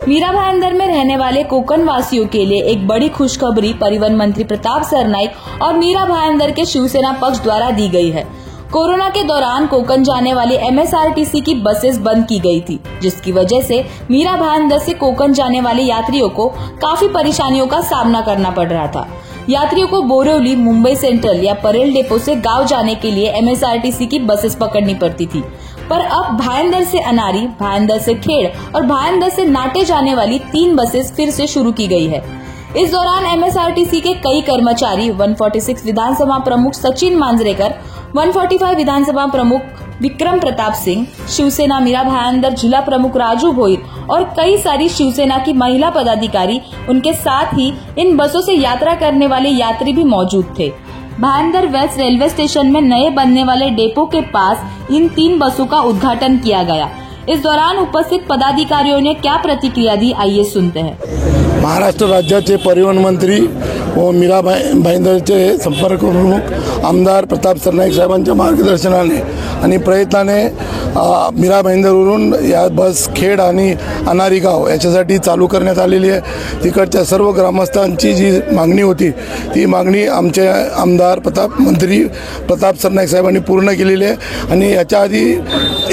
मीरा भाईंदर में रहने वाले कोकण वासियों के लिए एक बड़ी खुशखबरी परिवहन मंत्री प्रताप सरनाईक और मीरा भाईंदर के शिवसेना पक्ष द्वारा दी गई है। कोरोना के दौरान कोकण जाने वाली MSRTC की बसेस बंद की गई थी, जिसकी वजह से मीरा भाईंदर से कोकण जाने वाले यात्रियों को काफी परेशानियों का सामना करना पड़ रहा था। यात्रियों को बोरिवली, मुंबई सेंट्रल या परेल डिपो से गांव जाने के लिए MSRTC की बसेस पकड़नी पड़ती थी, पर अब भाईंदर से अनारी, भाईंदर से खेड़ और भाईंदर से नाटे जाने वाली 3 बसेस फिर से शुरू की गई है। इस दौरान MSRTC के कई कर्मचारी 146 विधानसभा प्रमुख सचिन मांजरेकर, 145 विधानसभा प्रमुख विक्रम प्रताप सिंह, शिवसेना मीरा भाईंदर जिला प्रमुख राजू भोईर और कई सारी शिवसेना की महिला पदाधिकारी, उनके साथ ही इन बसों से यात्रा करने वाले यात्री भी मौजूद थे। भाईंदर वेस्ट रेलवे स्टेशन में नए बनने वाले डेपो के पास इन 3 बसों का उद्घाटन किया गया। इस दौरान उपस्थित पदाधिकारियों ने क्या प्रतिक्रिया दी, आइए सुनते हैं। महाराष्ट्र राज्याचे परिवहन मंत्री व मीरा भाईंदरचे संपर्क प्रमुख आमदार प्रताप सरनाईक साहेबांच्या मार्गदर्शनाने आणि प्रयत्नाने मीरा भाईंदरवरून या बस खेड आणि अनारी गाव याच्यासाठी चालू करण्यात आलेली आहे। तिकडच्या सर्व ग्रामस्थांची जी मागणी होती ती मागणी आमचे आमदार मंत्री प्रताप सरनाईक साहेबांनी पूर्ण केलेली आहे आणि याच्या आधी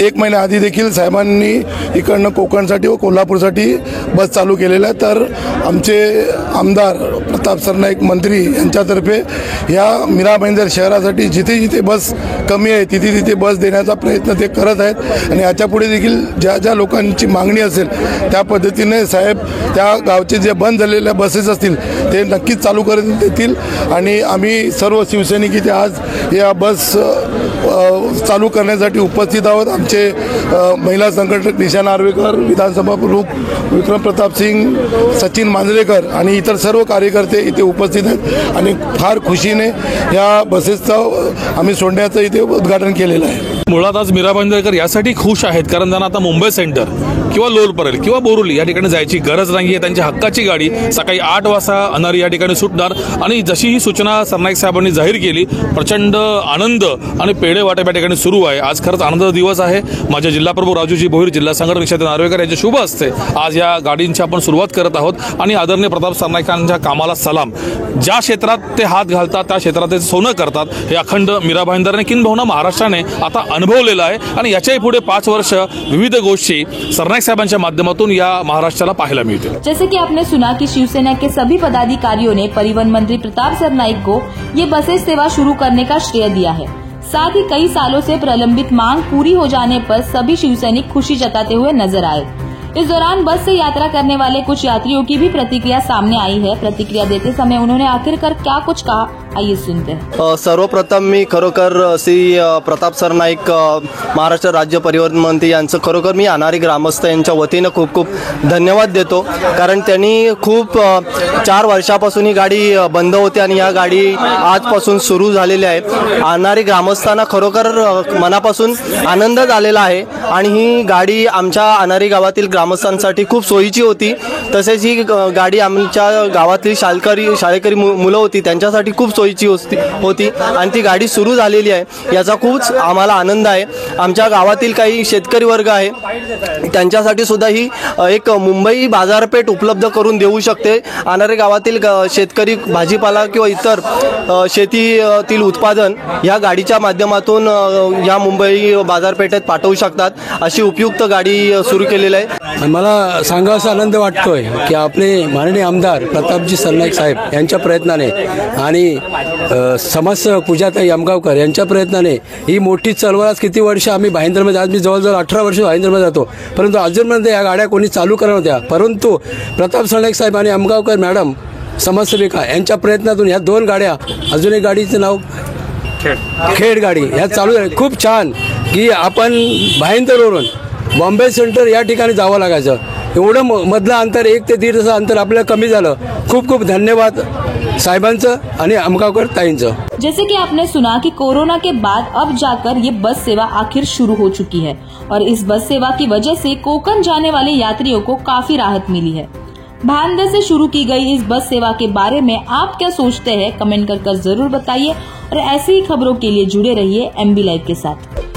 1 महिना आधी देखील साहेबांनी इकडनं कोकणसाठी व कोल्हापूरसाठी बस चालू केलेल्या आहे। तर आमचे आमदार प्रताप सरनाईक मंत्री यांच्यातर्फे या मीरा भाईंदर शहरासाठी जिथे जिथे बस कमी आहे तिथे तिथे बस देण्याचा प्रयत्न ते करत आहेत आणि याच्यापुढे देखील ज्या ज्या लोकांची मागणी असेल त्या पद्धतीने साहेब त्या गावचे जे बंद झालेल्या बसेस असतील ते नक्कीच चालू करून देतील आणि आम्ही सर्व शिवसैनिक इथे आज या बस चालू करण्यासाठी उपस्थित आहोत। आमचे महिला संघटक निशा नार्वेकर, विधानसभा प्रमुख विक्रम प्रताप सिंग, सचिन मांजरेकर आणि इतर सर्व कार्यकर्ते इथे उपस्थित आहेत आणि फार खुशीने या बसेसचं आम्ही सोडण्याचं इथे उद्घाटन केलेलं आहे। मुळात आज मीरा भाईंदरकर यासाठी खुश आहेत कारण त्यांना आता मुंबई सेंटर किंवा लोल परेल किंवा बोरिवली या ठिकाणी जायची गरज नाही आहे। त्यांच्या हक्काची गाडी सकाळी 8 वाजता अनारी या ठिकाणी सुटणार आणि जशी ही सूचना सरनाईक साहेबांनी जाहीर केली, प्रचंड आनंद आणि पेढे वाटप या ठिकाणी सुरू आहे। आज खरंच आनंदाचा दिवस आहे। माझे जिल्हा प्रमुख राजूजी भोईर, जिल्हा संघटक निशा नार्वेकर यांचे शुभ हस्ते आज या गाडींची आपण सुरुवात करत आहोत आणि आदरणीय प्रताप सरनाईकांच्या कामाला सलाम। ज्या क्षेत्रात ते हात घालतात त्या क्षेत्रात ते सोनं करतात हे अखंड मीरा भाईंदरने किंबहुना महाराष्ट्राने आता अनुभवलेलं आहे आणि याच्याही पुढे 5 वर्ष विविध गोष्टी सरनाईक साहेबांच्या माध्यमातून या महाराष्ट्राला पाहायला मिळतील। जैसे कि आपने सुना कि शिवसेना के सभी पदाधिकारियों ने परिवहन मंत्री प्रताप सरनाईक को ये बसेस सेवा शुरू करने का श्रेय दिया है। साथ ही कई सालों से प्रलंबित मांग पूरी हो जाने पर सभी शिवसैनिक खुशी जताते हुए नजर आए। इस दौरान बस से यात्रा करने वाले कुछ यात्रियों की भी प्रतिक्रिया सामने आई है। प्रतिक्रिया देते समय उन्होंने आखिरकार क्या कुछ कहा, आइए सुनते हैं। सर्वप्रथम मी खरोखर श्री प्रताप सरनाईक महाराष्ट्र राज्य परिवहन मंत्री यांचं खरोखर मी अनारी ग्रामस्थ यांच्या वतीने खूप खूप धन्यवाद देतो कारण त्यांनी खूप 4 वर्षापासून ही गाडी बंद होती आणि या गाडी आजपासून सुरू झालेली आहे। अनारी ग्रामस्थांना खरोखर मनापासून आनंद झालेला आहे आणि ही गाडी आमच्या अनारी गावातील ग्रामस्थांसाठी खूप सोयीची होती। तसेच ही गाडी आमच्या गावातील शाळकरी मुलं होती त्यांच्यासाठी खूप सोयीची होती आणि ती गाडी सुरू झालेली आहे याचा खूप आम्हाला आनंद आहे। आमच्या गावातील काही शेतकरी वर्ग आहे त्यांच्यासाठी सुद्धा ही एक मुंबई बाजारपेठ उपलब्ध करून देऊ शकते। अनारी गावातील शेतकरी भाजीपाला किंवा इतर शेतीतील उत्पादन या गाडीच्या माध्यमातून या मुंबई बाजारपेठेत पाठवू शकतात, अशी उपयुक्त गाडी सुरू केलेली आहे। मला सांगायचा आनंद वाटतोय की आपले माननीय आमदार प्रतापजी सरनाईक साहेब यांच्या प्रयत्नाने आणि समाजसेवक पूजाताई आमगावकर यांच्या प्रयत्नाने ही मोठी चळवळ आज किती वर्ष आम्ही भाईंदरमध्ये, आज मी जवळजवळ 18 वर्ष भाईंदरमध्ये जातो, परंतु अजूनपर्यंत या गाड्या कोणी चालू करत नव्हत्या। परंतु प्रताप सरनाईक साहेब आणि आमगावकर मॅडम समाजसेविका यांच्या प्रयत्नातून ह्या 2 गाड्या, अजून एक गाडीचं नाव खेड गाडी ह्या चालू झाल्या। खूप छान की आपण भाईंदरवरून बॉम्बे सेंटर या ठिकाणी जावं लागायचं, एवढं मधलं अंतर 1 ते 1.5 तास अंतर आपल्याला कमी झालं। खूप खूप धन्यवाद साहिबांचं आणि आमगावकर ताईंचं। जैसे कि आपने सुना कि कोरोना के बाद अब जाकर ये बस सेवा आखिर शुरू हो चुकी है और इस बस सेवा की वजह से कोकण जाने वाले यात्रियों को काफी राहत मिली है। भाईंदर से शुरू की गई इस बस सेवा के बारे में आप क्या सोचते हैं, कमेंट कर जरूर बताइए और ऐसी ही खबरों के लिए जुड़े रहिए MB लाइव के साथ।